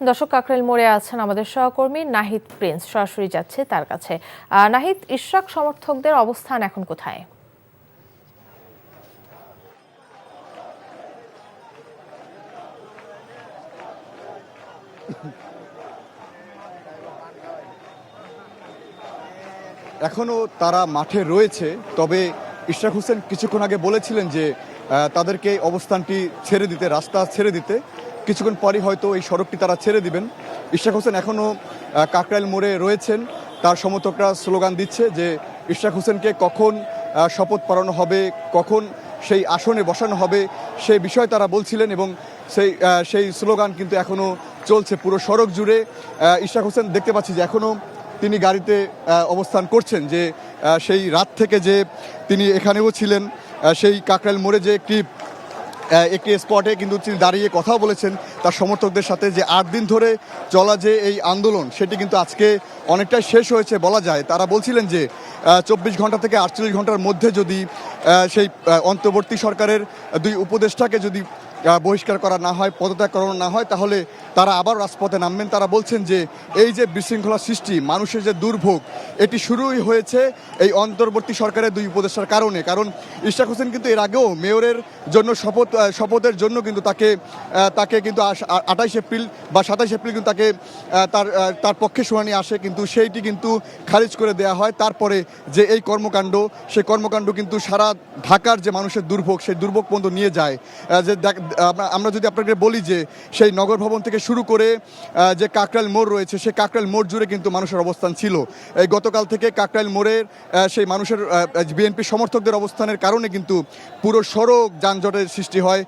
দর্শক, কাকরাইল মোড়ে আছেন আমাদের সহকর্মী নাহিদ প্রিন্স, সরাসরি যাচ্ছে তার কাছে। নাহিদ, ইশরাক সমর্থকদের অবস্থান এখন কোথায়? এখনও তারা মাঠে রয়েছে, তবে ইশরাক হোসেন কিছুক্ষণ আগে বলেছিলেন যে তাদেরকে অবস্থানটি ছেড়ে দিতে, রাস্তা ছেড়ে দিতে। কিছুক্ষণ পরই হয়তো এই সড়কটি তারা ছেড়ে দিবেন। ইশরাক হোসেন এখনও কাকরাইল মোড়ে রয়েছেন। তার সমর্থকরা স্লোগান দিচ্ছে যে ইশরাক হোসেনকে কখন শপথ পড়ানো হবে, কখন সেই আসনে বসানো হবে, সেই বিষয়ে তারা বলছিলেন এবং সেই স্লোগান কিন্তু এখনও চলছে পুরো সড়ক জুড়ে। ইশরাক হোসেন দেখতে পাচ্ছি যে এখনও তিনি গাড়িতে অবস্থান করছেন, যে সেই রাত থেকে যে তিনি এখানেও ছিলেন, সেই কাকরাইল মোড়ে যে একটি স্পটে কিন্তু তিনি দাঁড়িয়ে কথা বলেছেন তার সমর্থকদের সাথে, যে 8 দিন ধরে চলা যে এই আন্দোলন সেটি কিন্তু আজকে অনেকটাই শেষ হয়েছে বলা যায়। তারা বলছিলেন যে 24 ঘন্টা থেকে 48 ঘন্টার মধ্যে যদি সেই অন্তর্বর্তী সরকারের 2 উপদেষ্টাকে যদি বহিষ্কার করা না হয়, পদত্যাগ করানো না হয়, তাহলে তারা আবার রাজপথে নামবেন। তারা বলছেন যে এই যে বিশৃঙ্খলা সৃষ্টি, মানুষের যে দুর্ভোগ, এটি শুরুই হয়েছে এই অন্তর্বর্তী সরকারের 2 উপদেষ্টার কারণে। কারণ ইশরাক হোসেন কিন্তু এর আগেও মেয়রের জন্য শপথের জন্য কিন্তু তাকে কিন্তু 28 এপ্রিল বা 27 এপ্রিল কিন্তু তাকে তার পক্ষে শুনানি আসে, কিন্তু সেইটি কিন্তু খারিজ করে দেওয়া হয়। তারপরে যে এই কর্মকাণ্ড, সেই কর্মকাণ্ড কিন্তু সারা ঢাকার যে মানুষের দুর্ভোগ, সেই দুর্ভোগ পর্যন্ত নিয়ে যায়। যে আমরা যদি আপনাকে বলি যে সেই নগর ভবন থেকে শুরু করে যে কাকরাইল মোড় রয়েছে, সেই কাকরাইল মোড় জুড়ে কিন্তু মানুষের অবস্থান ছিল। এই গতকাল থেকে কাকরাইল মোড়ের সেই মানুষের বিএনপি সমর্থকদের অবস্থানের কারণে কিন্তু পুরো সড়ক যানজটের সৃষ্টি হয়।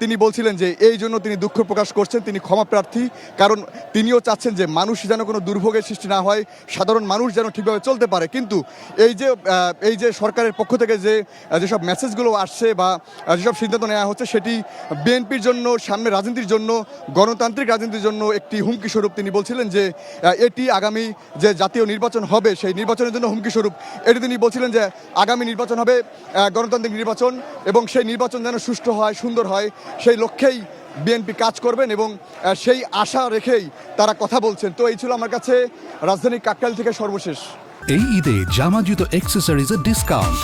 তিনি বলছিলেন যে এই জন্য তিনি দুঃখ প্রকাশ করছেন, তিনি ক্ষমা প্রার্থী, কারণ তিনিও চাচ্ছেন যে মানুষ যেন কোনো দুর্ভোগের সৃষ্টি না হয়, সাধারণ মানুষ যেন ঠিকভাবে চলতে পারে। কিন্তু এই যে সরকারের পক্ষ থেকে যেসব মেসেজগুলো আসছে বা যেসব সিদ্ধান্ত নেওয়া হচ্ছে, সেটি বিএনপির জন্য, সামনে রাজনীতির জন্য, গণতান্ত্রিক রাজনীতির জন্য একটি হুমকি স্বরূপ। তিনি বলছিলেন যে এটি আগামী যে জাতীয় নির্বাচন হবে, সেই নির্বাচনের জন্য হুমকি স্বরূপ। এটি তিনি বলছিলেন যে আগামী নির্বাচন হবে গণতান্ত্রিক নির্বাচন, এবং সেই নির্বাচন যেন সুষ্ঠু হয়, সুন্দর হয়, সেই লক্ষ্যেই বিএনপি কাজ করবেন এবং সেই আশা রেখেই তারা কথা বলছেন। তো এই ছিল আমার কাছে রাজধানী কাকরাইল থেকে সর্বশেষ। এই ঈদে জামা জুতো অ্যাক্সেসরিজের ডিসকাউন্ট।